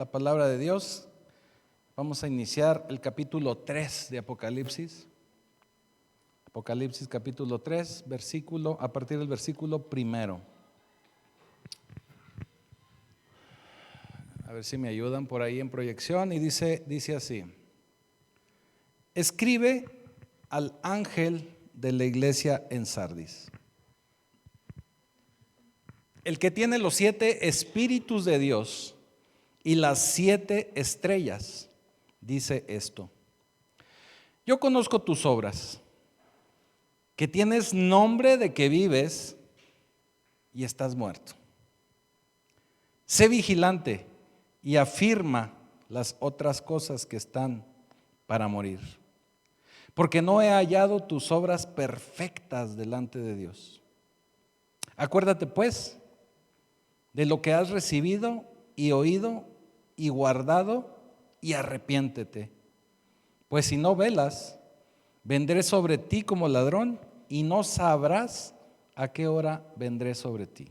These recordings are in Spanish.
La palabra de Dios. Vamos a iniciar el capítulo 3 de Apocalipsis. Apocalipsis capítulo 3, a partir del versículo 1. A ver si me ayudan por ahí en proyección. Y dice así: escribe al ángel de la iglesia en Sardis, el que tiene los 7 espíritus de Dios y las 7 estrellas, dice esto: yo conozco tus obras, que tienes nombre de que vives y estás muerto. Sé vigilante y afirma las otras cosas que están para morir, porque no he hallado tus obras perfectas delante de Dios. Acuérdate pues de lo que has recibido y oído y guardado, y arrepiéntete. Pues si no velas, vendré sobre ti como ladrón, y no sabrás a qué hora vendré sobre ti.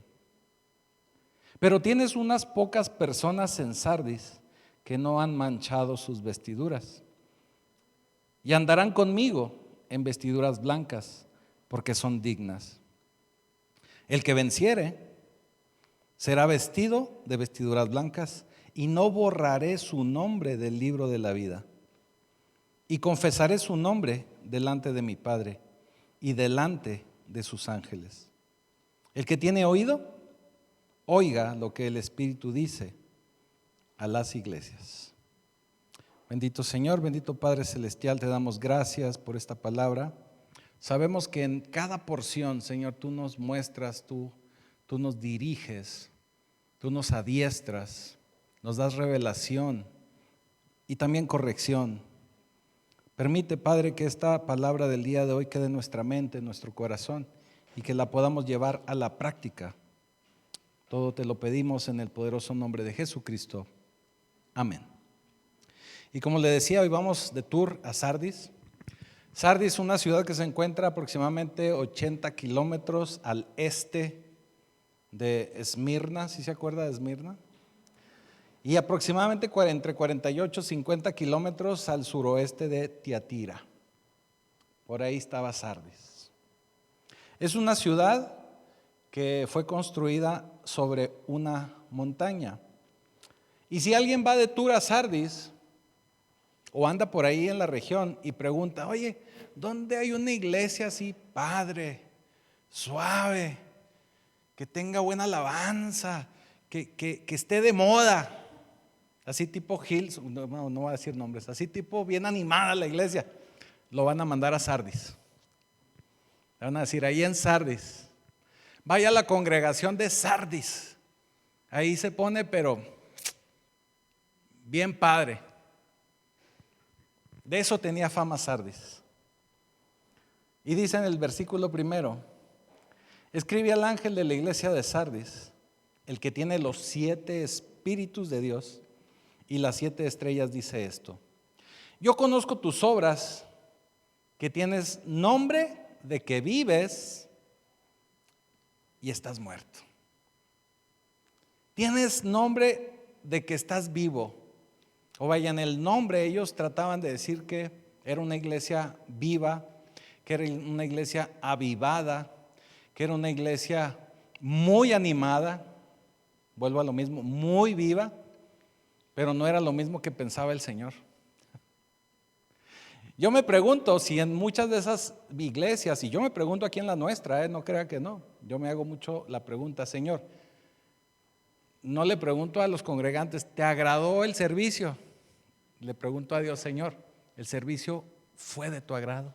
Pero tienes unas pocas personas en Sardis que no han manchado sus vestiduras, y andarán conmigo en vestiduras blancas, porque son dignas. El que venciere será vestido de vestiduras blancas, y no borraré su nombre del libro de la vida. Y confesaré su nombre delante de mi Padre y delante de sus ángeles. El que tiene oído, oiga lo que el Espíritu dice a las iglesias. Bendito Señor, bendito Padre Celestial, te damos gracias por esta palabra. Sabemos que en cada porción, Señor, tú nos muestras, tú nos diriges, tú nos adiestras, nos das revelación y también corrección. Permite, Padre, que esta palabra del día de hoy quede en nuestra mente, en nuestro corazón, y que la podamos llevar a la práctica. Todo te lo pedimos en el poderoso nombre de Jesucristo. Amén. Y como le decía, hoy vamos de tour a Sardis. Sardis es una ciudad que se encuentra aproximadamente 80 kilómetros al este de Esmirna, ¿sí se acuerda de Esmirna? Y aproximadamente entre 48 y 50 kilómetros al suroeste de Tiatira. Por ahí estaba Sardis. Es una ciudad que fue construida sobre una montaña. Y si alguien va de tour a Sardis o anda por ahí en la región y pregunta: oye, ¿dónde hay una iglesia así padre, suave, que tenga buena alabanza, que esté de moda? Así tipo Hills, no voy a decir nombres, así tipo bien animada la iglesia. Lo van a mandar a Sardis. Le van a decir: ahí en Sardis, vaya a la congregación de Sardis. Ahí se pone, pero bien padre. De eso tenía fama Sardis. Y dice en el versículo 1: escribe al ángel de la iglesia de Sardis, el que tiene los 7 espíritus de Dios y las 7 estrellas, dice esto: yo conozco tus obras, que tienes nombre de que vives y estás muerto. Tienes nombre de que estás vivo. O vaya, en el nombre ellos trataban de decir que era una iglesia viva, que era una iglesia avivada, que era una iglesia muy animada. Vuelvo a lo mismo, muy viva. Pero no era lo mismo que pensaba el Señor. Yo me pregunto si en muchas de esas iglesias, y yo me pregunto aquí en la nuestra, no crea que no, yo me hago mucho la pregunta: Señor, no le pregunto a los congregantes, ¿te agradó el servicio? Le pregunto a Dios: Señor, ¿el servicio fue de tu agrado?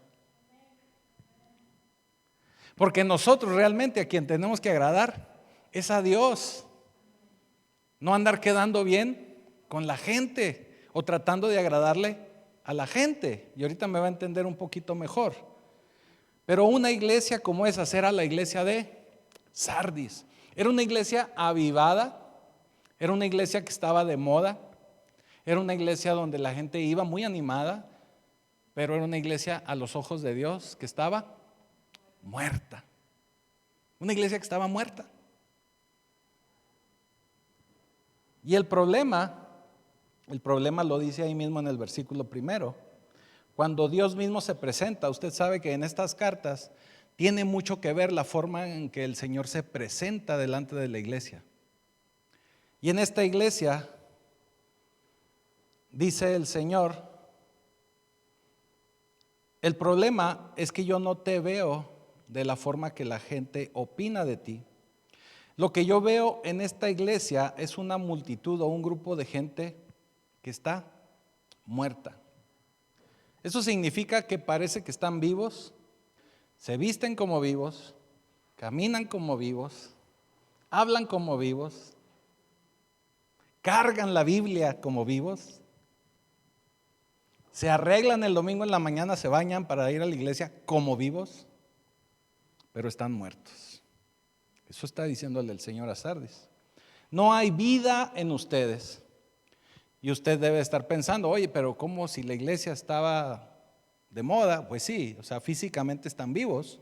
Porque nosotros realmente a quien tenemos que agradar es a Dios, no andar quedando bien con la gente o tratando de agradarle a la gente. Y ahorita me va a entender un poquito mejor. Pero una iglesia como esa era la iglesia de Sardis. Era una iglesia avivada, era una iglesia que estaba de moda, era una iglesia donde la gente iba muy animada, pero era una iglesia a los ojos de Dios que estaba muerta. Una iglesia que estaba muerta. Y el problema El problema lo dice ahí mismo en el versículo primero. Cuando Dios mismo se presenta, usted sabe que en estas cartas tiene mucho que ver la forma en que el Señor se presenta delante de la iglesia. Y en esta iglesia dice el Señor: el problema es que yo no te veo de la forma que la gente opina de ti. Lo que yo veo en esta iglesia es una multitud o un grupo de gente que está muerta. Eso significa que parece que están vivos, se visten como vivos, caminan como vivos, hablan como vivos, cargan la Biblia como vivos, se arreglan el domingo en la mañana, se bañan para ir a la iglesia como vivos, pero están muertos. Eso está diciéndole el Señor a Sardis. No hay vida en ustedes. Y usted debe estar pensando: oye, pero ¿cómo si la iglesia estaba de moda? Pues sí, o sea, físicamente están vivos,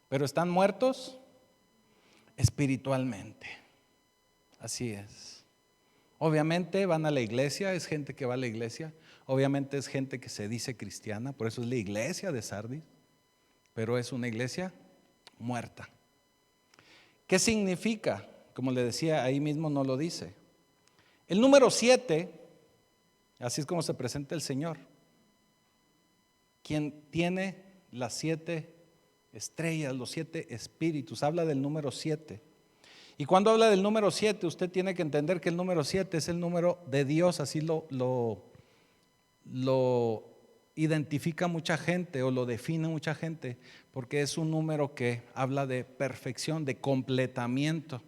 pero están muertos espiritualmente. Así es. Obviamente van a la iglesia, es gente que va a la iglesia. Obviamente es gente que se dice cristiana, por eso es la iglesia de Sardis, pero es una iglesia muerta. ¿Qué significa? Como le decía, ahí mismo no lo dice. El número 7, así es como se presenta el Señor. Quien tiene las 7 estrellas, los 7 espíritus, habla del número 7. Y cuando habla del número 7, usted tiene que entender que el número 7 es el número de Dios, así lo identifica mucha gente o lo define mucha gente, porque es un número que habla de perfección, de completamiento.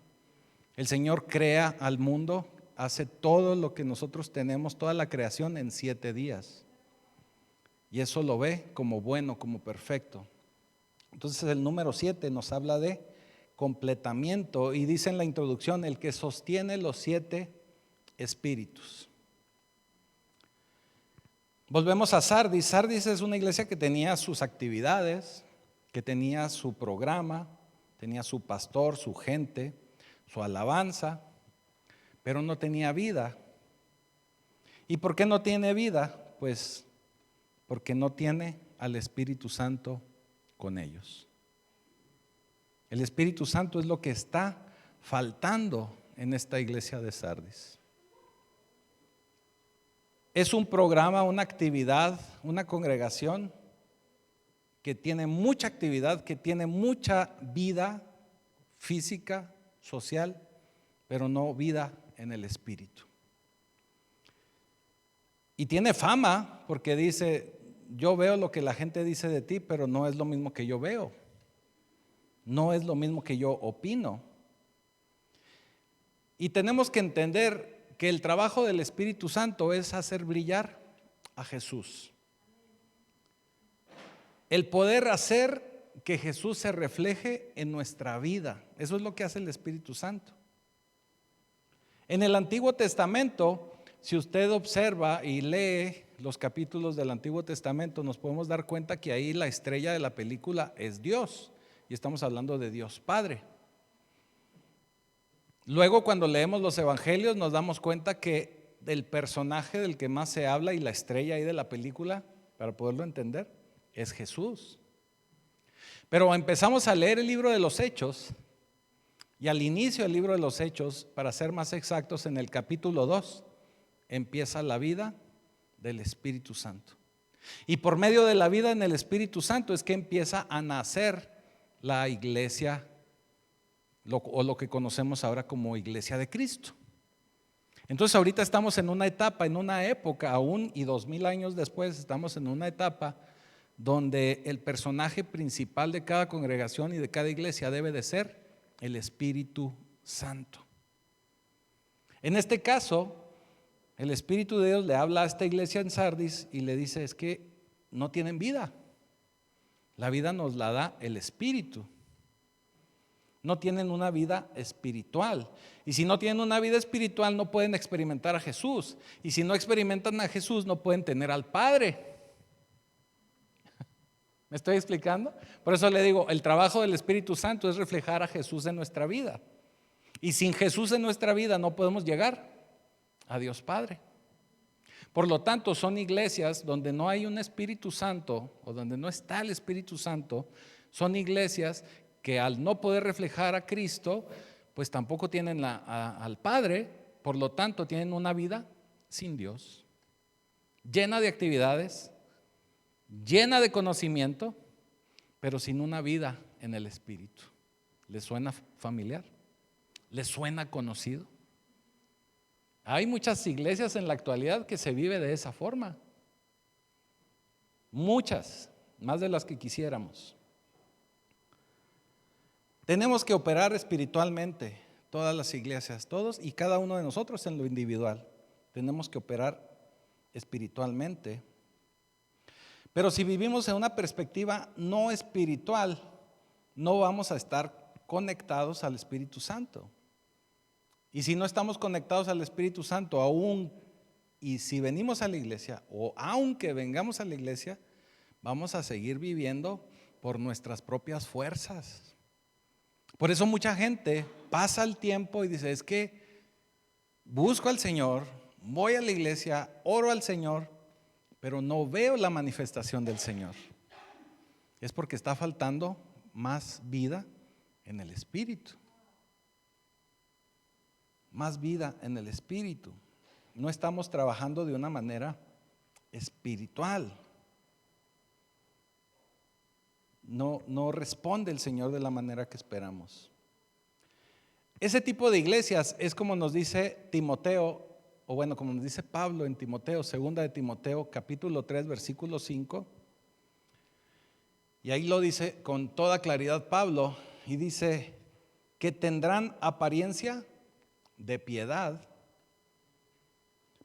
El Señor crea al mundo, hace todo lo que nosotros tenemos, toda la creación en 7 días. Y eso lo ve como bueno, como perfecto. Entonces el número 7 nos habla de completamiento y dice en la introducción: el que sostiene los 7 espíritus. Volvemos a Sardis. Sardis es una iglesia que tenía sus actividades, que tenía su programa, tenía su pastor, su gente, su alabanza, pero no tenía vida. ¿Y por qué no tiene vida? Pues porque no tiene al Espíritu Santo con ellos. El Espíritu Santo es lo que está faltando en esta iglesia de Sardis. Es un programa, una actividad, una congregación que tiene mucha actividad, que tiene mucha vida física, social, pero no vida en el Espíritu. Y tiene fama porque dice: yo veo lo que la gente dice de ti, pero no es lo mismo que yo veo. No es lo mismo que yo opino. Y tenemos que entender que el trabajo del Espíritu Santo es hacer brillar a Jesús. El poder hacer que Jesús se refleje en nuestra vida. Eso es lo que hace el Espíritu Santo. En el Antiguo Testamento, si usted observa y lee los capítulos del Antiguo Testamento, nos podemos dar cuenta que ahí la estrella de la película es Dios. Y estamos hablando de Dios Padre. Luego, cuando leemos los evangelios, nos damos cuenta que el personaje del que más se habla y la estrella ahí de la película, para poderlo entender, es Jesús. Pero empezamos a leer el libro de los Hechos, y al inicio del libro de los Hechos, para ser más exactos, en el capítulo 2, empieza la vida del Espíritu Santo. Y por medio de la vida en el Espíritu Santo es que empieza a nacer la iglesia, o lo que conocemos ahora como Iglesia de Cristo. Entonces ahorita estamos en una etapa, en una época aún, y 2000 años después estamos en una etapa donde el personaje principal de cada congregación y de cada iglesia debe de ser el Espíritu Santo. En este caso, el Espíritu de Dios le habla a esta iglesia en Sardis y le dice: es que no tienen vida. La vida nos la da el Espíritu. No tienen una vida espiritual. Y si no tienen una vida espiritual, no pueden experimentar a Jesús. Y si no experimentan a Jesús, no pueden tener al Padre. ¿Me estoy explicando? Por eso le digo, el trabajo del Espíritu Santo es reflejar a Jesús en nuestra vida. Y sin Jesús en nuestra vida no podemos llegar a Dios Padre. Por lo tanto, son iglesias donde no hay un Espíritu Santo o donde no está el Espíritu Santo. Son iglesias que al no poder reflejar a Cristo, pues tampoco tienen al Padre. Por lo tanto, tienen una vida sin Dios, llena de actividades, llena de conocimiento, pero sin una vida en el Espíritu. ¿Les suena familiar? ¿Les suena conocido? Hay muchas iglesias en la actualidad que se vive de esa forma. Muchas, más de las que quisiéramos. Tenemos que operar espiritualmente, todas las iglesias, todos y cada uno de nosotros en lo individual. Tenemos que operar espiritualmente. Pero si vivimos en una perspectiva no espiritual, no vamos a estar conectados al Espíritu Santo. Y si no estamos conectados al Espíritu Santo, aún y si venimos a la iglesia o aunque vengamos a la iglesia, vamos a seguir viviendo por nuestras propias fuerzas. Por eso mucha gente pasa el tiempo y dice, es que busco al Señor, voy a la iglesia, oro al Señor, pero no veo la manifestación del Señor. Es porque está faltando más vida en el Espíritu. Más vida en el Espíritu. No estamos trabajando de una manera espiritual. No responde el Señor de la manera que esperamos. Ese tipo de iglesias es como nos dice Timoteo, o bueno, como nos dice Pablo en Timoteo, segunda de Timoteo, capítulo 3, versículo 5. Y ahí lo dice con toda claridad Pablo, y dice que tendrán apariencia de piedad,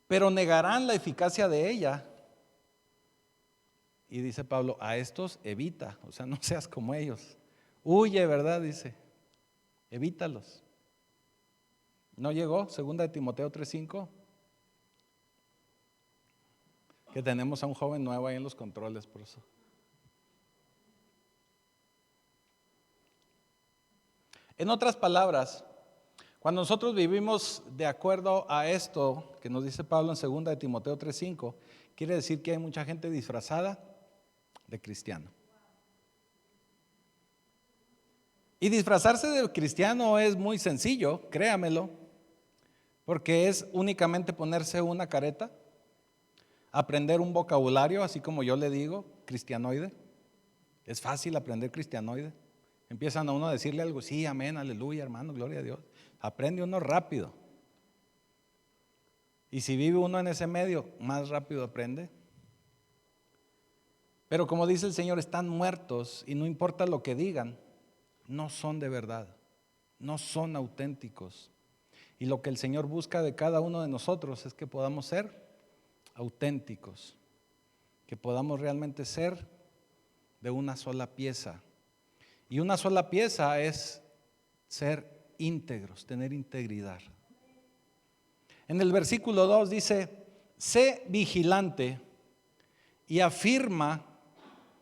pero negarán la eficacia de ella. Y dice Pablo, a estos evita, o sea, no seas como ellos. Huye, ¿verdad? Dice, evítalos. ¿No llegó? Segunda de Timoteo 3:5. Que tenemos a un joven nuevo ahí en los controles, por eso. En otras palabras, cuando nosotros vivimos de acuerdo a esto que nos dice Pablo en segunda de Timoteo 3:5, quiere decir que hay mucha gente disfrazada de cristiano. Y disfrazarse de cristiano es muy sencillo, créamelo, porque es únicamente ponerse una careta, aprender un vocabulario, así como yo le digo, cristianoide. Es fácil aprender cristianoide. Empiezan a uno a decirle algo, sí, amén, aleluya, hermano, gloria a Dios. Aprende uno rápido. Y si vive uno en ese medio, más rápido aprende. Pero como dice el Señor, están muertos y no importa lo que digan, no son de verdad, no son auténticos. Y lo que el Señor busca de cada uno de nosotros es que podamos ser auténticos, que podamos realmente ser de una sola pieza. Y una sola pieza es ser íntegros, tener integridad. En el versículo 2 dice, sé vigilante y afirma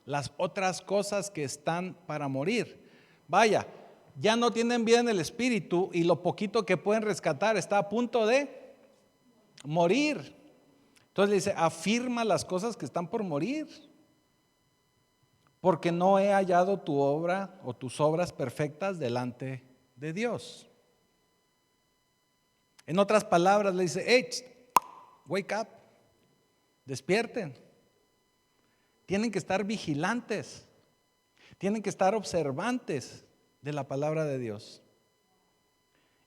las otras cosas que están para morir. Vaya, ya no tienen vida en el espíritu y lo poquito que pueden rescatar está a punto de morir. Entonces le dice, afirma las cosas que están por morir, porque no he hallado tu obra o tus obras perfectas delante de Dios. En otras palabras le dice, hey, wake up, despierten. Tienen que estar vigilantes, tienen que estar observantes de la palabra de Dios.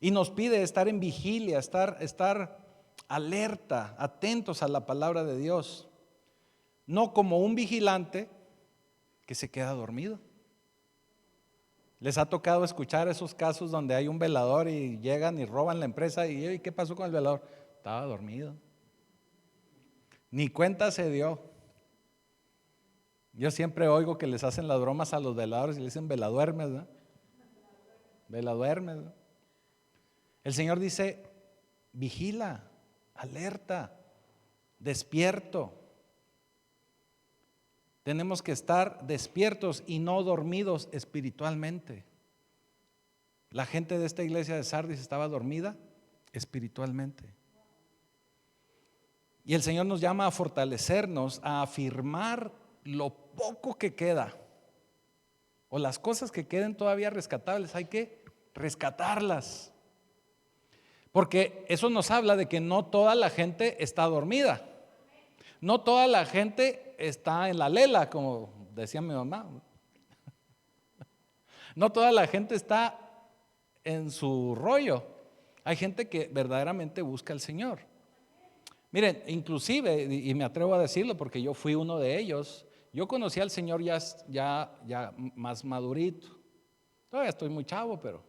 Y nos pide estar en vigilia, estar alerta, atentos a la palabra de Dios. No como un vigilante que se queda dormido. ¿Les ha tocado escuchar esos casos donde hay un velador y llegan y roban la empresa y ¿qué pasó con el velador? Estaba dormido. Ni cuenta se dio. Yo siempre oigo que les hacen las bromas a los veladores y le dicen veladuermes, ¿no? Veladuermes, ¿no? El Señor dice, vigila, alerta, despierto. Tenemos que estar despiertos y no dormidos espiritualmente. La gente de esta iglesia de Sardis estaba dormida espiritualmente. Y el Señor nos llama a fortalecernos, a afirmar lo poco que queda, o las cosas que queden todavía rescatables, hay que rescatarlas. Porque eso nos habla de que no toda la gente está dormida. No toda la gente está en la lela, como decía mi mamá. No toda la gente está en su rollo. Hay gente que verdaderamente busca al Señor. Miren, inclusive, y me atrevo a decirlo porque yo fui uno de ellos, yo conocí al Señor ya más madurito. Todavía estoy muy chavo, pero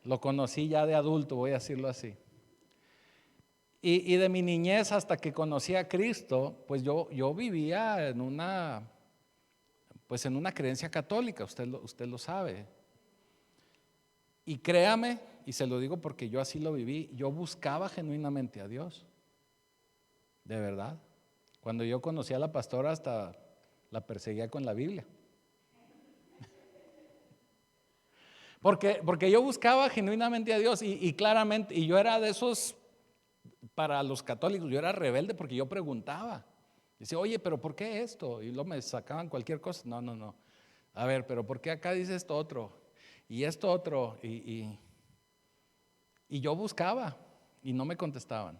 lo conocí ya de adulto, voy a decirlo así. Y de mi niñez hasta que conocí a Cristo, pues yo vivía en una creencia católica, usted lo sabe. Y créame, y se lo digo porque yo así lo viví, yo buscaba genuinamente a Dios, de verdad. Cuando yo conocí a la pastora hasta la perseguía con la Biblia. Porque yo buscaba genuinamente a Dios y claramente, y yo era de esos, para los católicos, yo era rebelde porque yo preguntaba. Decía, oye, pero ¿por qué esto? Y luego me sacaban cualquier cosa. No. A ver, pero ¿por qué acá dice esto otro? Y esto otro. Y yo buscaba y no me contestaban.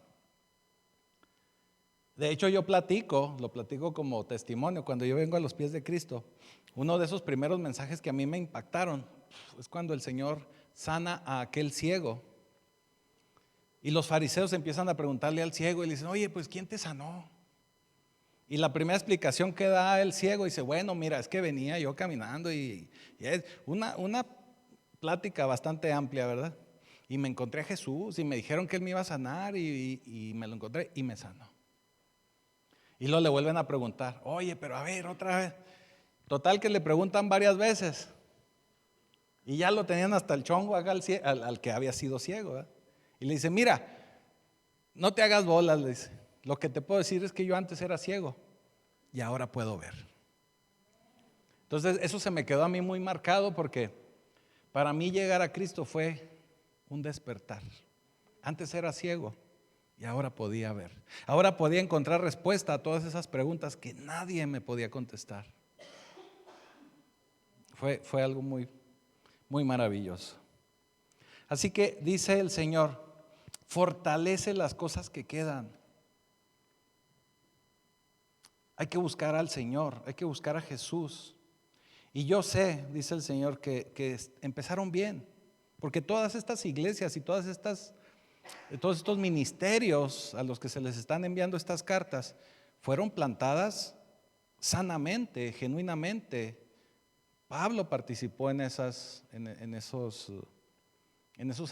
De hecho, yo lo platico como testimonio. Cuando yo vengo a los pies de Cristo, uno de esos primeros mensajes que a mí me impactaron es cuando el Señor sana a aquel ciego. Y los fariseos empiezan a preguntarle al ciego y le dicen, oye, pues ¿quién te sanó? Y la primera explicación que da el ciego dice, bueno, mira, es que venía yo caminando y es una plática bastante amplia, ¿verdad? Y me encontré a Jesús y me dijeron que Él me iba a sanar y me lo encontré y me sanó. Y luego le vuelven a preguntar, oye, pero a ver, otra vez. Total que le preguntan varias veces. Y ya lo tenían hasta el chongo acá al que había sido ciego, ¿verdad? Y le dice, mira, no te hagas bolas, le dice. Lo que te puedo decir es que yo antes era ciego y ahora puedo ver. Entonces eso se me quedó a mí muy marcado porque para mí llegar a Cristo fue un despertar. Antes era ciego y ahora podía ver. Ahora podía encontrar respuesta a todas esas preguntas que nadie me podía contestar. Fue algo muy, muy maravilloso. Así que dice el Señor, fortalece las cosas que quedan. Hay que buscar al Señor, hay que buscar a Jesús. Y yo sé, dice el Señor, que empezaron bien, porque todas estas iglesias y todos estos ministerios a los que se les están enviando estas cartas fueron plantadas sanamente, genuinamente. Pablo participó en esos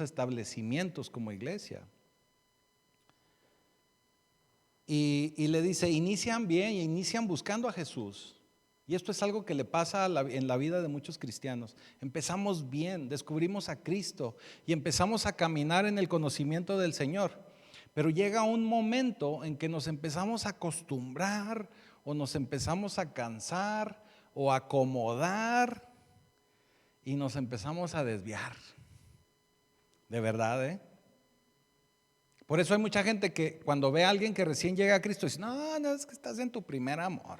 establecimientos como iglesia. Y le dice, inician bien y inician buscando a Jesús. Y esto es algo que le pasa en la vida de muchos cristianos. Empezamos bien, descubrimos a Cristo y empezamos a caminar en el conocimiento del Señor. Pero llega un momento en que nos empezamos a acostumbrar o nos empezamos a cansar o a acomodar y nos empezamos a desviar. De verdad, ¿eh? Por eso hay mucha gente que cuando ve a alguien que recién llega a Cristo dice, no, es que estás en tu primer amor.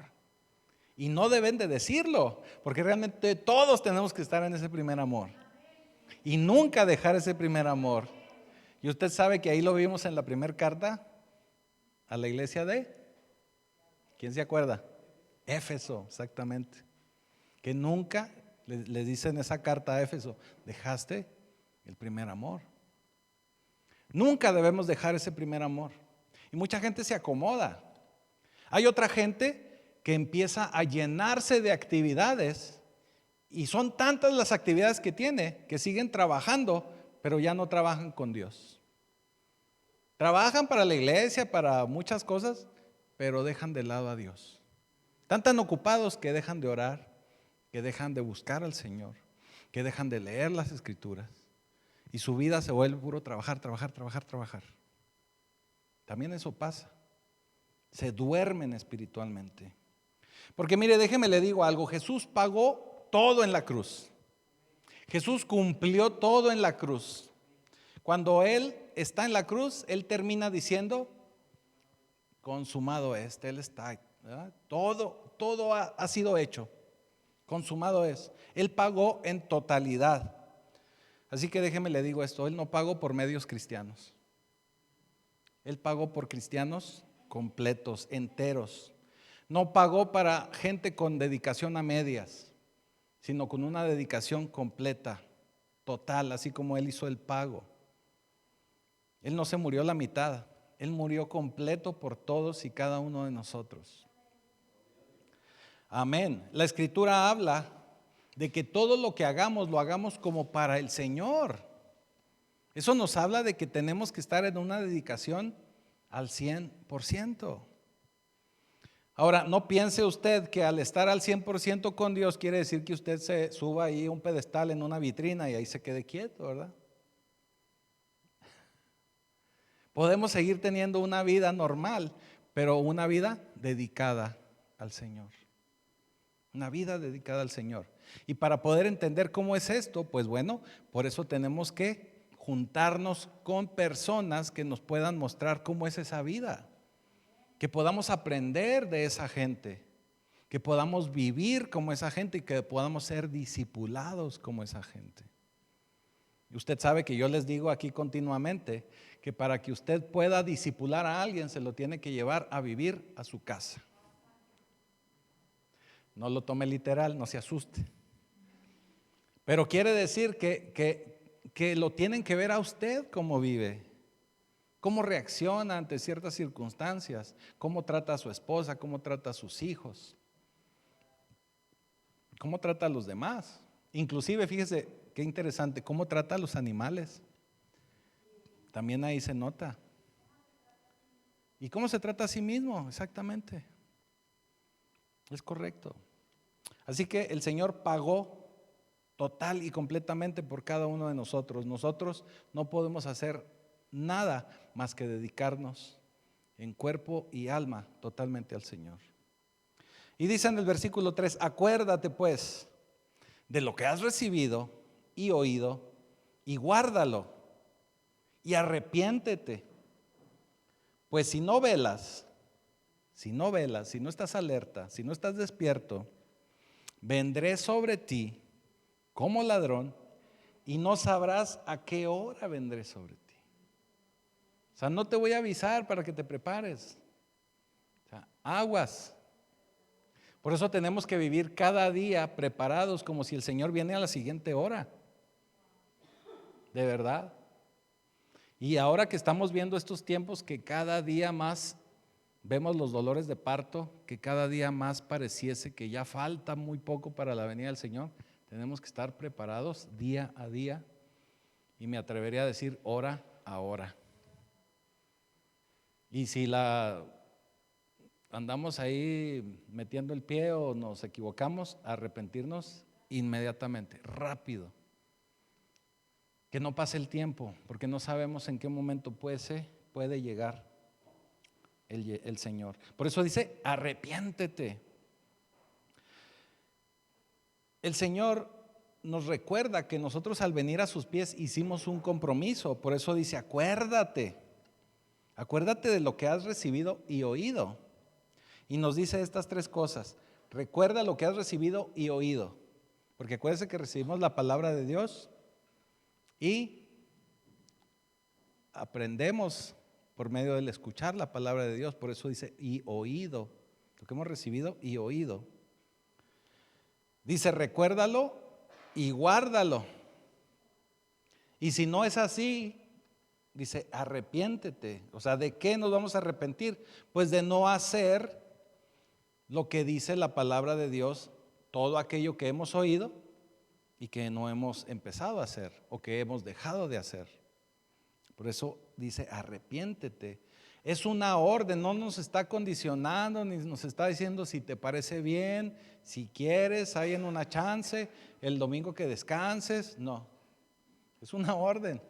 Y no deben de decirlo, porque realmente todos tenemos que estar en ese primer amor. Y nunca dejar ese primer amor. Y usted sabe que ahí lo vimos en la primera carta a la iglesia de, ¿quién se acuerda? Éfeso, exactamente. Que nunca le dice en esa carta a Éfeso, dejaste el primer amor. Nunca debemos dejar ese primer amor. Y mucha gente se acomoda. Hay otra gente que empieza a llenarse de actividades y son tantas las actividades que tiene que siguen trabajando, pero ya no trabajan con Dios. Trabajan para la iglesia, para muchas cosas, pero dejan de lado a Dios. Están tan ocupados que dejan de orar, que dejan de buscar al Señor, que dejan de leer las Escrituras. Y su vida se vuelve puro trabajar. También eso pasa. Se duermen espiritualmente. Porque mire, déjeme le digo algo. Jesús pagó todo en la cruz. Jesús cumplió todo en la cruz. Cuando Él está en la cruz, Él termina diciendo, consumado es, Él está, ¿verdad? Todo ha sido hecho, consumado es. Él pagó en totalidad. Así que déjeme le digo esto, Él no pagó por medios cristianos. Él pagó por cristianos completos, enteros. No pagó para gente con dedicación a medias, sino con una dedicación completa, total, así como Él hizo el pago. Él no se murió la mitad, Él murió completo por todos y cada uno de nosotros. Amén. La Escritura habla de que todo lo que hagamos, lo hagamos como para el Señor. Eso nos habla de que tenemos que estar en una dedicación al 100%. Ahora, no piense usted que al estar al 100% con Dios quiere decir que usted se suba ahí a un pedestal en una vitrina y ahí se quede quieto, ¿verdad? Podemos seguir teniendo una vida normal, pero una vida dedicada al Señor. Una vida dedicada al Señor. Y para poder entender cómo es esto, pues bueno, por eso tenemos que juntarnos con personas que nos puedan mostrar cómo es esa vida. Que podamos aprender de esa gente, que podamos vivir como esa gente y que podamos ser discipulados como esa gente. Y usted sabe que yo les digo aquí continuamente que para que usted pueda discipular a alguien se lo tiene que llevar a vivir a su casa. No lo tome literal, no se asuste. Pero quiere decir que lo tienen que ver a usted cómo vive. Cómo reacciona ante ciertas circunstancias, cómo trata a su esposa, cómo trata a sus hijos, cómo trata a los demás. Inclusive, fíjese qué interesante, cómo trata a los animales. También ahí se nota. ¿Y cómo se trata a sí mismo? Exactamente. Es correcto. Así que el Señor pagó total y completamente por cada uno de nosotros. Nosotros no podemos hacer nada más que dedicarnos en cuerpo y alma totalmente al Señor. Y dice en el versículo 3, acuérdate pues de lo que has recibido y oído y guárdalo y arrepiéntete. Pues si no velas, si no estás alerta, si no estás despierto, vendré sobre ti como ladrón y no sabrás a qué hora vendré sobre ti. O sea, no te voy a avisar para que te prepares. O sea, aguas. Por eso tenemos que vivir cada día preparados como si el Señor viene a la siguiente hora. De verdad. Y ahora que estamos viendo estos tiempos que cada día más vemos los dolores de parto, que cada día más pareciese que ya falta muy poco para la venida del Señor, tenemos que estar preparados día a día y me atrevería a decir hora a hora. Y si andamos ahí metiendo el pie o nos equivocamos, arrepentirnos inmediatamente, rápido. Que no pase el tiempo, porque no sabemos en qué momento puede llegar el Señor. Por eso dice, arrepiéntete. El Señor nos recuerda que nosotros al venir a sus pies hicimos un compromiso. Por eso dice, acuérdate de lo que has recibido y oído. Y nos dice estas tres cosas. Recuerda lo que has recibido y oído. Porque acuérdese que recibimos la palabra de Dios y aprendemos por medio del escuchar la palabra de Dios. Por eso dice y oído. Lo que hemos recibido y oído. Dice recuérdalo y guárdalo. Y si no es así, dice arrepiéntete. O sea, ¿de qué nos vamos a arrepentir? Pues de no hacer lo que dice la palabra de Dios, todo aquello que hemos oído y que no hemos empezado a hacer o que hemos dejado de hacer. Por eso dice arrepiéntete. Es una orden, no nos está condicionando ni nos está diciendo si te parece bien, si quieres, hay en una chance, el domingo que descanses. No, es una orden.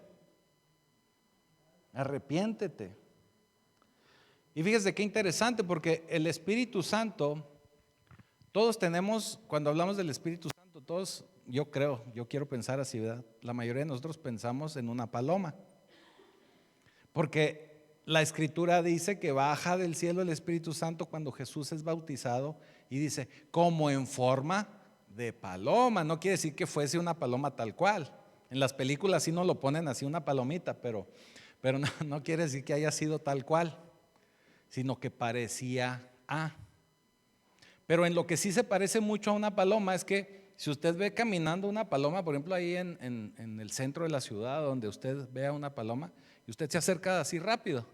Arrepiéntete. Y fíjese qué interesante, porque el Espíritu Santo, todos tenemos, cuando hablamos del Espíritu Santo, todos, yo quiero pensar así, ¿verdad? La mayoría de nosotros pensamos en una paloma. Porque La escritura dice que baja del cielo el Espíritu Santo cuando Jesús es bautizado y dice, como en forma de paloma. No quiere decir que fuese una paloma tal cual. En las películas sí nos lo ponen así, una palomita, pero no quiere decir que haya sido tal cual, sino que parecía a. Pero en lo que sí se parece mucho a una paloma es que si usted ve caminando una paloma, por ejemplo ahí en el centro de la ciudad donde usted vea una paloma y usted se acerca así rápido,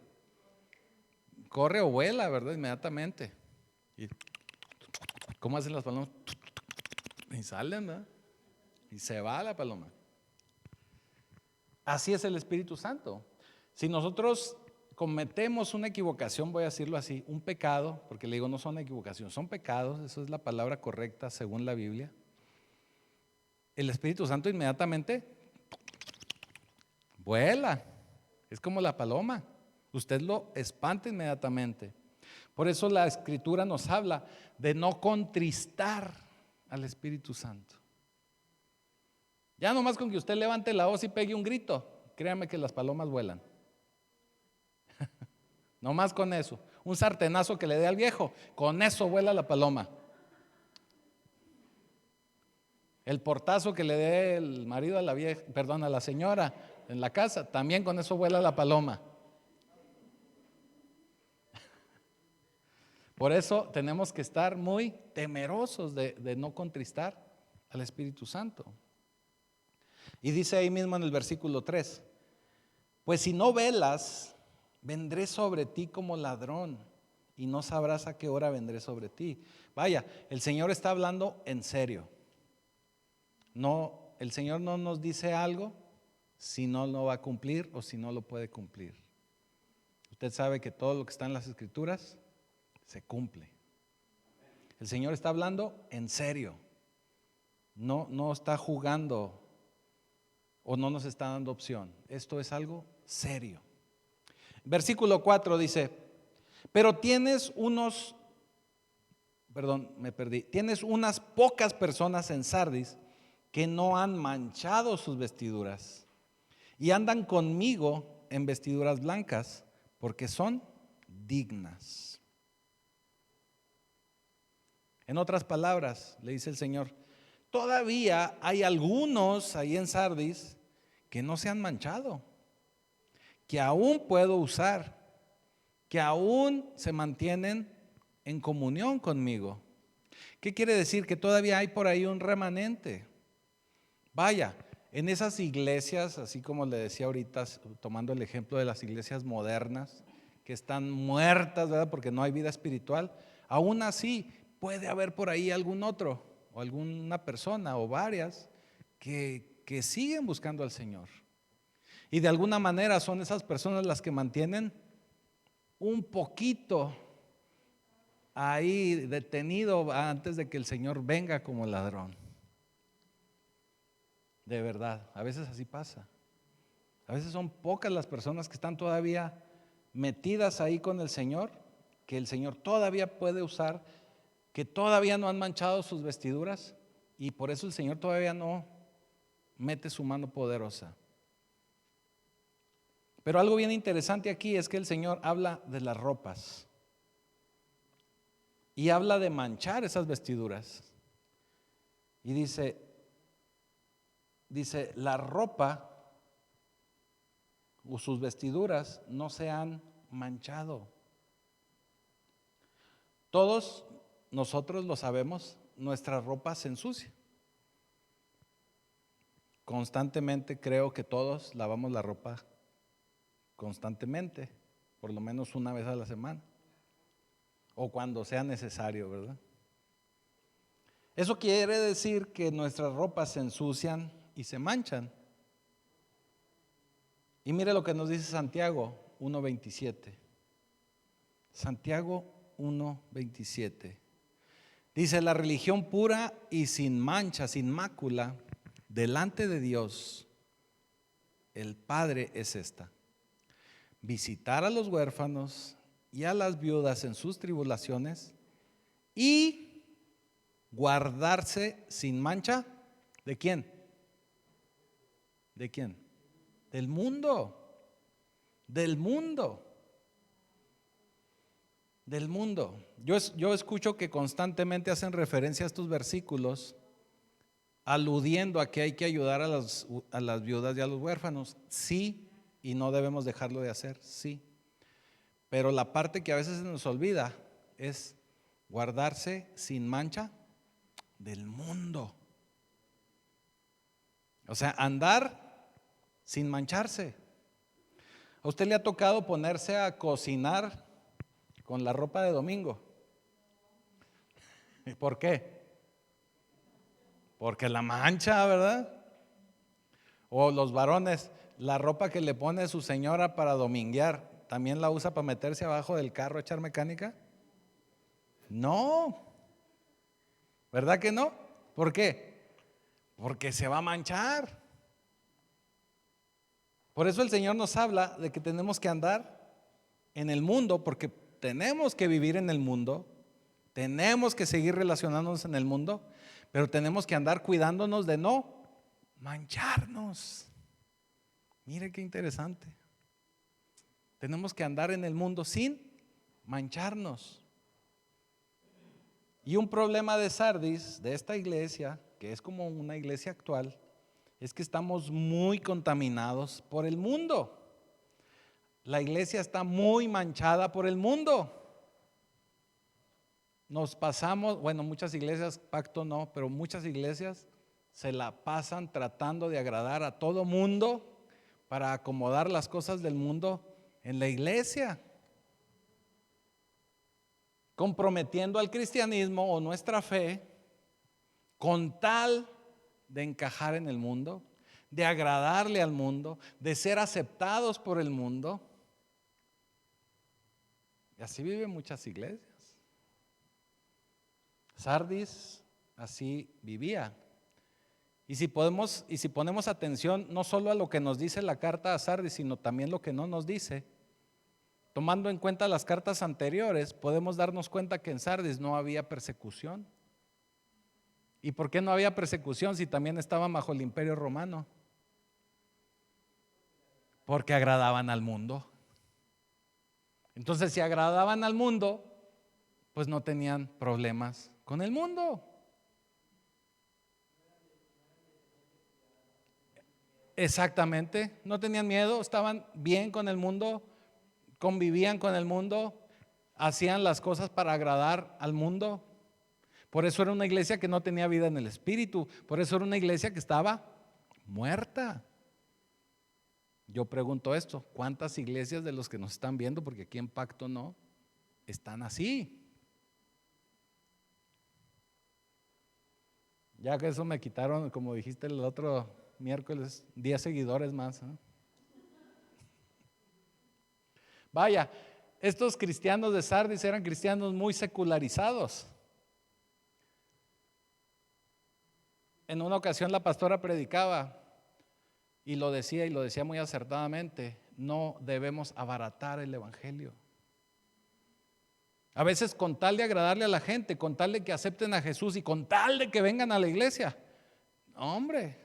corre o vuela, ¿verdad? Inmediatamente. ¿Y cómo hacen las palomas? Y salen, ¿verdad? Y se va la paloma. Así es el Espíritu Santo. Si nosotros cometemos una equivocación, voy a decirlo así, un pecado, porque le digo no son equivocaciones, son pecados, eso es la palabra correcta según la Biblia. El Espíritu Santo inmediatamente vuela, es como la paloma, usted lo espanta inmediatamente. Por eso la Escritura nos habla de no contristar al Espíritu Santo. Ya nomás con que usted levante la voz y pegue un grito, créame que las palomas vuelan. Nomás con eso, un sartenazo que le dé al viejo, con eso vuela la paloma. El portazo que le dé el marido a la vieja, perdón, a la señora en la casa, también con eso vuela la paloma. Por eso tenemos que estar muy temerosos de no contristar al Espíritu Santo. Y dice ahí mismo en el versículo 3, pues si no velas, vendré sobre ti como ladrón y no sabrás a qué hora vendré sobre ti. Vaya, el Señor está hablando en serio. No, el Señor no nos dice algo si no lo va a cumplir o si no lo puede cumplir. Usted sabe que todo lo que está en las Escrituras se cumple. El Señor está hablando en serio. No está jugando o no nos está dando opción. Esto es algo serio. Versículo 4 dice, pero tienes unas pocas personas en Sardis que no han manchado sus vestiduras y andan conmigo en vestiduras blancas porque son dignas. En otras palabras, le dice el Señor, todavía hay algunos ahí en Sardis que no se han manchado, que aún puedo usar, que aún se mantienen en comunión conmigo. ¿Qué quiere decir? Que todavía hay por ahí un remanente. Vaya, en esas iglesias, así como le decía ahorita, tomando el ejemplo de las iglesias modernas, que están muertas, ¿verdad? Porque no hay vida espiritual, aún así puede haber por ahí algún otro, o alguna persona, o varias, que siguen buscando al Señor. Y de alguna manera son esas personas las que mantienen un poquito ahí detenido antes de que el Señor venga como ladrón. De verdad, a veces así pasa. A veces son pocas las personas que están todavía metidas ahí con el Señor, que el Señor todavía puede usar, que todavía no han manchado sus vestiduras y por eso el Señor todavía no mete su mano poderosa. Pero algo bien interesante aquí es que el Señor habla de las ropas y habla de manchar esas vestiduras. Y dice, la ropa o sus vestiduras no se han manchado. Todos nosotros lo sabemos, nuestra ropa se ensucia. Constantemente creo que todos lavamos la ropa constantemente, por lo menos una vez a la semana, o cuando sea necesario, ¿verdad? Eso quiere decir que nuestras ropas se ensucian y se manchan. Y mire lo que nos dice Santiago 1:27. Santiago 1:27. Dice, la religión pura y sin mancha, sin mácula, delante de Dios, el Padre es esta: visitar a los huérfanos y a las viudas en sus tribulaciones y guardarse sin mancha. ¿De quién? ¿De quién? Del mundo. Del mundo. del mundo. Yo escucho que constantemente hacen referencia a estos versículos aludiendo a que hay que ayudar a las viudas y a los huérfanos. Sí, y no debemos dejarlo de hacer, sí. Pero la parte que a veces se nos olvida es guardarse sin mancha del mundo. O sea, andar sin mancharse. ¿A usted le ha tocado ponerse a cocinar con la ropa de domingo? ¿Y por qué? Porque la mancha, ¿verdad? O los varones, la ropa que le pone su señora para dominguear, ¿también la usa para meterse abajo del carro a echar mecánica? No, ¿verdad que no? ¿Por qué? Porque se va a manchar. Por eso el Señor nos habla de que tenemos que andar en el mundo, porque tenemos que vivir en el mundo, tenemos que seguir relacionándonos en el mundo, pero tenemos que andar cuidándonos de no mancharnos. Mire qué interesante. Tenemos que andar en el mundo sin mancharnos. Y un problema de Sardis, de esta iglesia, que es como una iglesia actual, es que estamos muy contaminados por el mundo. La iglesia está muy manchada por el mundo. Nos pasamos, bueno, muchas iglesias, Pacto no, pero muchas iglesias se la pasan tratando de agradar a todo mundo para acomodar las cosas del mundo en la iglesia, comprometiendo al cristianismo o nuestra fe con tal de encajar en el mundo, de agradarle al mundo, de ser aceptados por el mundo. Y así viven muchas iglesias. Sardis así vivía. Y si ponemos atención no solo a lo que nos dice la carta a Sardis, sino también lo que no nos dice, tomando en cuenta las cartas anteriores, podemos darnos cuenta que en Sardis no había persecución. ¿Y por qué no había persecución si también estaban bajo el imperio romano? Porque agradaban al mundo. Entonces, si agradaban al mundo, pues no tenían problemas con el mundo. Exactamente, no tenían miedo, estaban bien con el mundo, convivían con el mundo, hacían las cosas para agradar al mundo. Por eso era una iglesia que no tenía vida en el espíritu, por eso era una iglesia que estaba muerta. Yo pregunto esto, ¿cuántas iglesias de los que nos están viendo, porque aquí en Pacto no, están así? Ya que eso me quitaron, como dijiste el otro miércoles, 10 seguidores más, ¿eh? Vaya, estos cristianos de Sardis eran cristianos muy secularizados. En una ocasión la pastora predicaba y lo decía muy acertadamente: no debemos abaratar el evangelio. A veces con tal de agradarle a la gente, con tal de que acepten a Jesús y con tal de que vengan a la iglesia, hombre,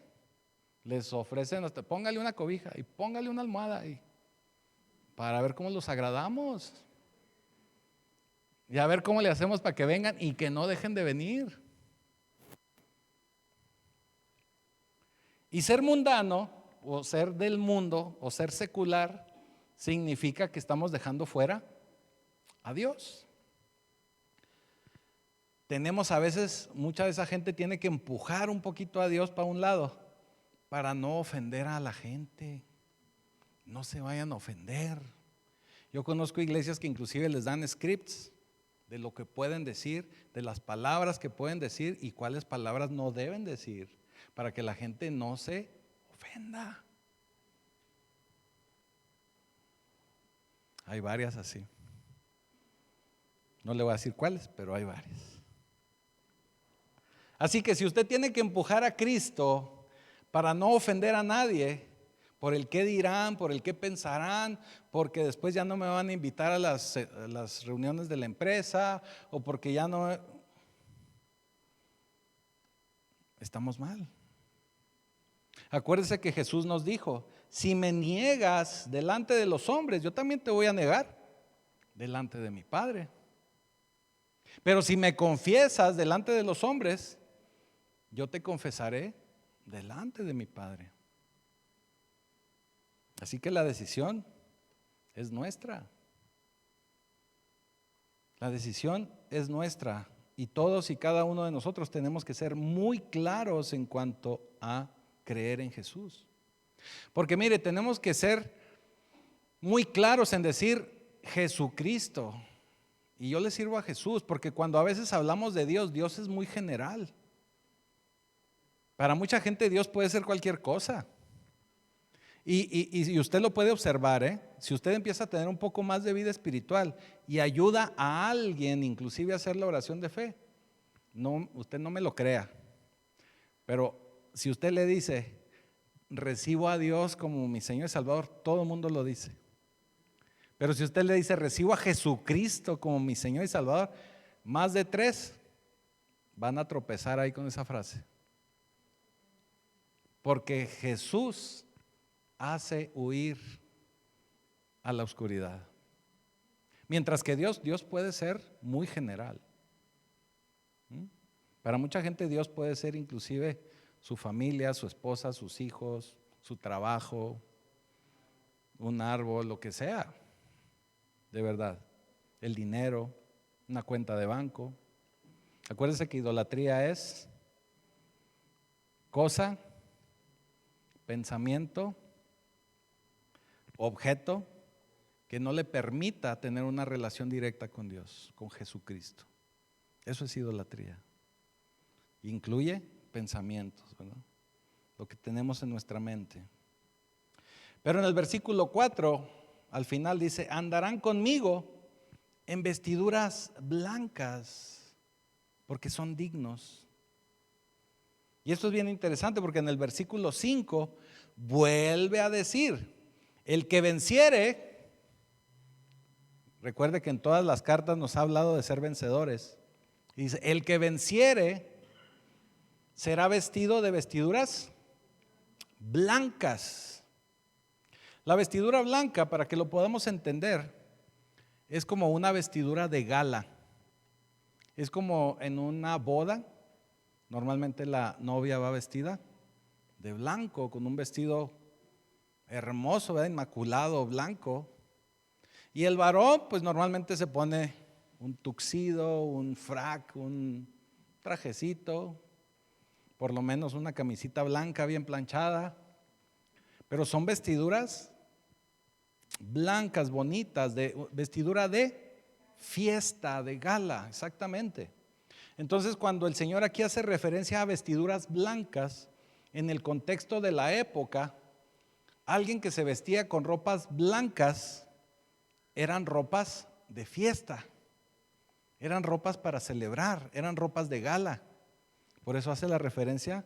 les ofrecen hasta póngale una cobija y póngale una almohada y para ver cómo los agradamos y a ver cómo le hacemos para que vengan y que no dejen de venir. Y ser mundano o ser del mundo o ser secular significa que estamos dejando fuera a Dios. Tenemos a veces, mucha de esa gente tiene que empujar un poquito a Dios para un lado para no ofender a la gente. No se vayan a ofender. Yo conozco iglesias que inclusive les dan scripts de lo que pueden decir, de las palabras que pueden decir y cuáles palabras no deben decir, para que la gente no se ofenda. Hay varias así. No le voy a decir cuáles, pero hay varias. Así que si usted tiene que empujar a Cristo para no ofender a nadie, por el qué dirán, por el qué pensarán, porque después ya no me van a invitar a las reuniones de la empresa, o porque ya no, estamos mal. Acuérdese que Jesús nos dijo: si me niegas delante de los hombres, yo también te voy a negar delante de mi Padre. Pero si me confiesas delante de los hombres, yo te confesaré delante de mi Padre. Así que la decisión es nuestra. La decisión es nuestra y todos y cada uno de nosotros tenemos que ser muy claros en cuanto a creer en Jesús. Porque mire, tenemos que ser muy claros en decir Jesucristo. Y yo le sirvo a Jesús, porque cuando a veces hablamos de Dios, Dios es muy general. Para mucha gente Dios puede ser cualquier cosa. Y usted lo puede observar, ¿eh? Si usted empieza a tener un poco más de vida espiritual y ayuda a alguien inclusive a hacer la oración de fe, no, usted no me lo crea, pero si usted le dice, recibo a Dios como mi Señor y Salvador, todo el mundo lo dice. Pero si usted le dice, recibo a Jesucristo como mi Señor y Salvador, más de 3 van a tropezar ahí con esa frase. Porque Jesús hace huir a la oscuridad. Mientras que Dios puede ser muy general. Para mucha gente Dios puede ser inclusive su familia, su esposa, sus hijos, su trabajo, un árbol, lo que sea. De verdad. El dinero, una cuenta de banco. Acuérdense que idolatría es cosa, pensamiento, objeto que no le permita tener una relación directa con Dios, con Jesucristo. Eso es idolatría. Incluye pensamientos, ¿verdad? Lo que tenemos en nuestra mente. Pero en el versículo 4, al final dice, andarán conmigo en vestiduras blancas, porque son dignos. Y esto es bien interesante porque en el versículo 5 vuelve a decir, el que venciere, recuerde que en todas las cartas nos ha hablado de ser vencedores, y dice, el que venciere será vestido de vestiduras blancas. La vestidura blanca, para que lo podamos entender, es como una vestidura de gala. Es como en una boda, normalmente la novia va vestida de blanco, con un vestido hermoso, ¿verdad? Inmaculado, blanco. Y el varón, pues normalmente se pone un tuxedo, un frac, un trajecito, por lo menos una camisita blanca bien planchada. Pero son vestiduras blancas, bonitas, de vestidura de fiesta, de gala, exactamente. Entonces, cuando el Señor aquí hace referencia a vestiduras blancas, en el contexto de la época, alguien que se vestía con ropas blancas eran ropas de fiesta, eran ropas para celebrar, eran ropas de gala. Por eso hace la referencia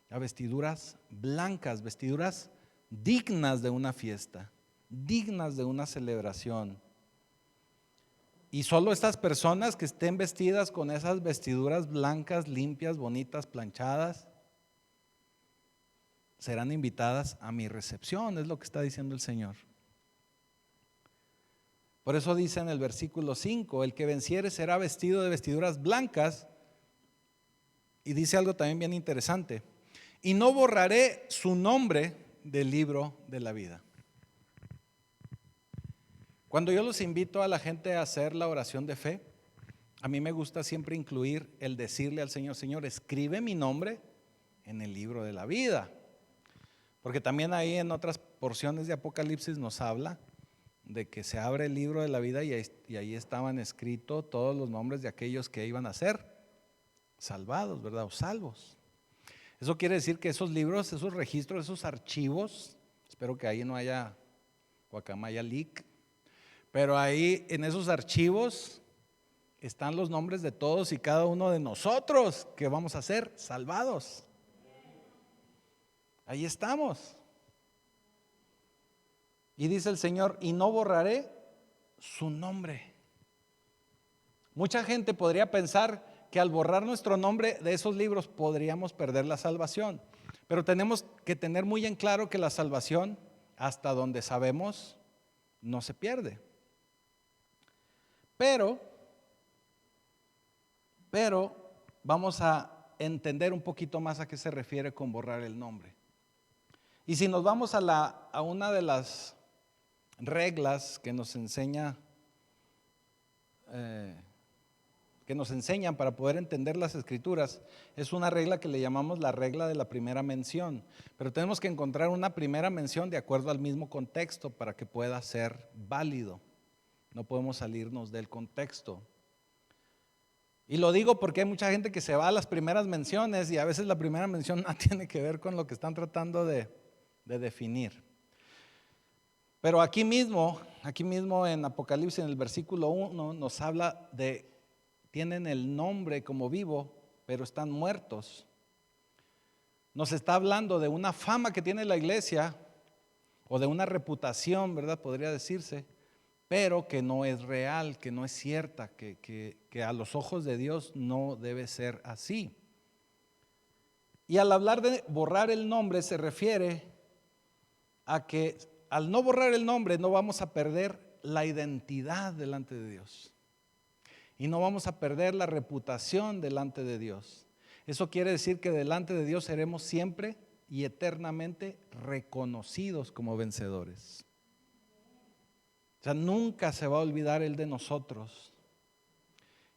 a vestiduras blancas, vestiduras dignas de una fiesta, dignas de una celebración. Y solo estas personas que estén vestidas con esas vestiduras blancas, limpias, bonitas, planchadas, serán invitadas a mi recepción, es lo que está diciendo el Señor. Por eso dice en el versículo 5, el que venciere será vestido de vestiduras blancas. Y dice algo también bien interesante, y no borraré su nombre del libro de la vida. Cuando yo los invito a la gente a hacer la oración de fe, a mí me gusta siempre incluir el decirle al Señor, Señor, escribe mi nombre en el libro de la vida. Porque también ahí en otras porciones de Apocalipsis nos habla de que se abre el libro de la vida y ahí estaban escritos todos los nombres de aquellos que iban a ser salvados, ¿verdad? O salvos. Eso quiere decir que esos libros, esos registros, esos archivos, espero que ahí no haya guacamaya leak, pero ahí en esos archivos están los nombres de todos y cada uno de nosotros que vamos a ser salvados. Ahí estamos. Y dice el Señor, y no borraré su nombre. Mucha gente podría pensar que al borrar nuestro nombre de esos libros podríamos perder la salvación. Pero tenemos que tener muy en claro que la salvación, hasta donde sabemos, no se pierde. Pero Pero vamos a entender un poquito más a qué se refiere con borrar el nombre. Y si nos vamos a una de las reglas que nos enseñan para poder entender las Escrituras, es una regla que le llamamos la regla de la primera mención. Pero tenemos que encontrar una primera mención de acuerdo al mismo contexto para que pueda ser válido. No podemos salirnos del contexto. Y lo digo porque hay mucha gente que se va a las primeras menciones y a veces la primera mención no tiene que ver con lo que están tratando de definir. Pero aquí mismo en Apocalipsis, en el versículo 1, nos habla de, tienen el nombre como vivo, pero están muertos. Nos está hablando de una fama que tiene la iglesia, o de una reputación, ¿verdad? Podría decirse, pero que no es real, que no es cierta, que a los ojos de Dios no debe ser así. Y al hablar de borrar el nombre se refiere a que al no borrar el nombre no vamos a perder la identidad delante de Dios y no vamos a perder la reputación delante de Dios. Eso quiere decir que delante de Dios seremos siempre y eternamente reconocidos como vencedores. O sea, nunca se va a olvidar Él de nosotros.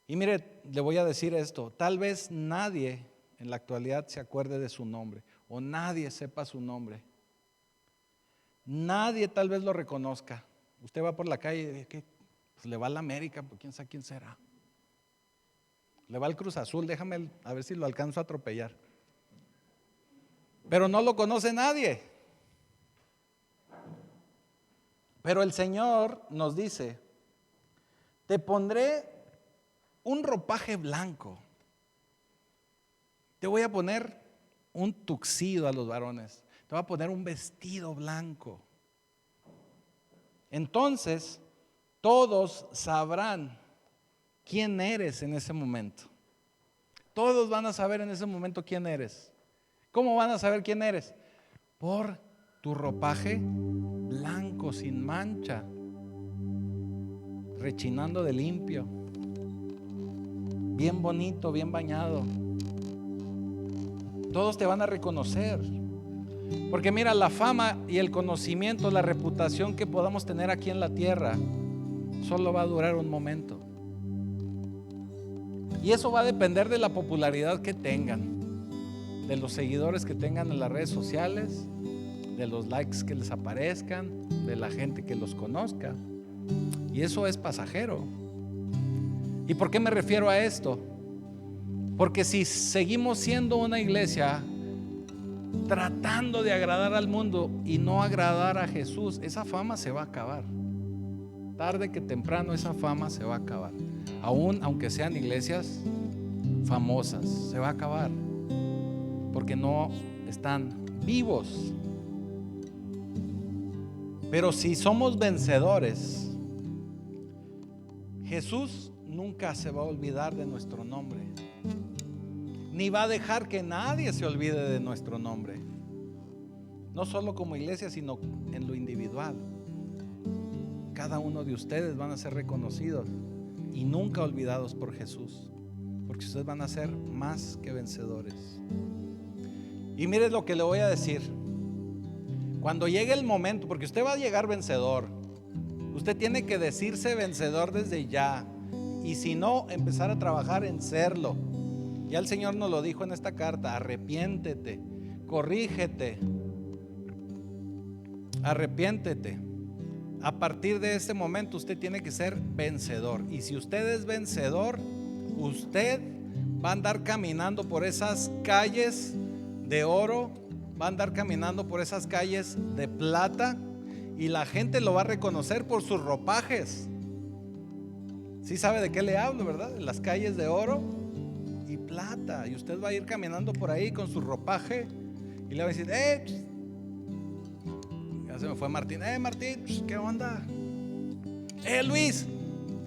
Y mire, le voy a decir esto, tal vez nadie en la actualidad se acuerde de su nombre o nadie sepa su nombre. Nadie tal vez lo reconozca. Usted va por la calle y pues le va a la América, pues quién sabe quién será. Le va al Cruz Azul, déjame a ver si lo alcanzo a atropellar. Pero no lo conoce nadie. Pero el Señor nos dice, te pondré un ropaje blanco. Te voy a poner un tuxedo a los varones. Te voy a poner un vestido blanco. Entonces, todos sabrán quién eres en ese momento. Todos van a saber en ese momento quién eres. ¿Cómo van a saber quién eres? Por tu ropaje blanco, sin mancha, rechinando de limpio, bien bonito, bien bañado. Todos te van a reconocer. Porque mira, la fama y el conocimiento, la reputación que podamos tener aquí en la tierra, solo va a durar un momento. Y eso va a depender de la popularidad que tengan, de los seguidores que tengan en las redes sociales, de los likes que les aparezcan, de la gente que los conozca. Y eso es pasajero. ¿Y por qué me refiero a esto? Porque si seguimos siendo una iglesia tratando de agradar al mundo y no agradar a Jesús, esa fama se va a acabar. Tarde que temprano esa fama se va a acabar. Aunque sean iglesias famosas, se va a acabar. Porque no están vivos. Pero si somos vencedores, Jesús nunca se va a olvidar de nuestro nombre, ni va a dejar que nadie se olvide de nuestro nombre. No solo como iglesia, sino en lo individual. Cada uno de ustedes van a ser reconocidos y nunca olvidados por Jesús, porque ustedes van a ser más que vencedores. Y mire lo que le voy a decir. Cuando llegue el momento, porque usted va a llegar vencedor, usted tiene que decirse vencedor desde ya, y si no, empezar a trabajar en serlo. Ya el Señor nos lo dijo en esta carta: arrepiéntete, corrígete, arrepiéntete. A partir de este momento usted tiene que ser vencedor. Y si usted es vencedor, usted va a andar caminando por esas calles de oro, va a andar caminando por esas calles de plata, y la gente lo va a reconocer por sus ropajes. Sí sabe de qué le hablo, ¿verdad? Las calles de oro y plata. Y usted va a ir caminando por ahí con su ropaje y le va a decir: ya se me fue Martín. Martín, ¿qué onda? Luis,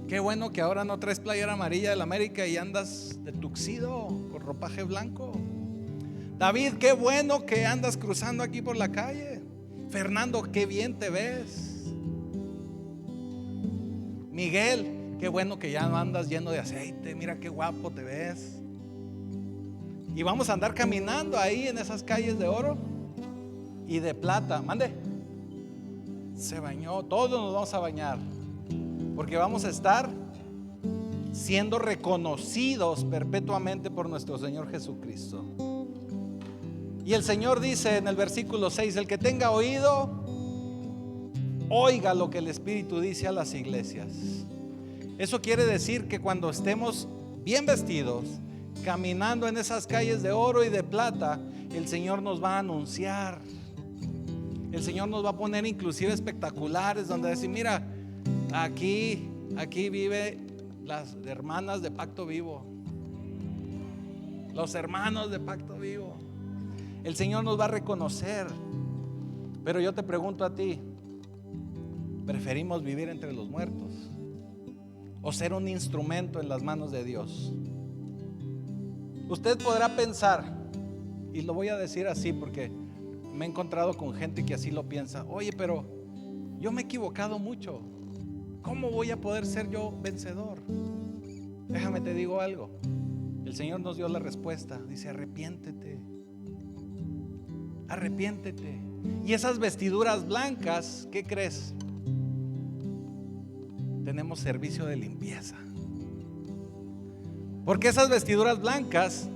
qué bueno que ahora no traes playera amarilla del América y andas de tuxedo con ropaje blanco. David, qué bueno que andas cruzando aquí por la calle. Fernando, qué bien te ves. Miguel, Qué bueno que ya no andas lleno de aceite, mira qué guapo te ves. Y vamos a andar caminando ahí en esas calles de oro y de plata. Mande. Se bañó, todos nos vamos a bañar, porque vamos a estar siendo reconocidos perpetuamente por nuestro Señor Jesucristo. Y el Señor dice en el versículo 6: el que tenga oído, oiga lo que el Espíritu dice a las iglesias. Eso quiere decir que cuando estemos bien vestidos, caminando en esas calles de oro y de plata, el Señor nos va a anunciar. El Señor nos va a poner inclusive espectaculares donde decir: mira, aquí vive las hermanas de Pacto Vivo, los hermanos de Pacto Vivo. El Señor nos va a reconocer. Pero yo te pregunto a ti: ¿preferimos vivir entre los muertos o ser un instrumento en las manos de Dios? Usted podrá pensar, y lo voy a decir así porque me he encontrado con gente que así lo piensa: oye, pero yo me he equivocado mucho, ¿cómo voy a poder ser yo vencedor? Déjame te digo algo. El Señor nos dio la respuesta. Dice: arrepiéntete, arrepiéntete. Y esas vestiduras blancas, ¿qué crees? Tenemos servicio de limpieza, porque esas vestiduras blancas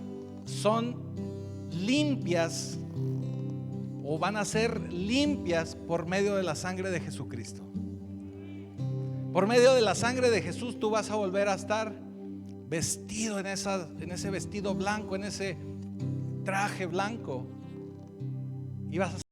son limpias, o van a ser limpias por medio de la sangre de Jesucristo. Por medio de la sangre de Jesús tú vas a volver a estar vestido en ese vestido blanco, en ese traje blanco, y vas a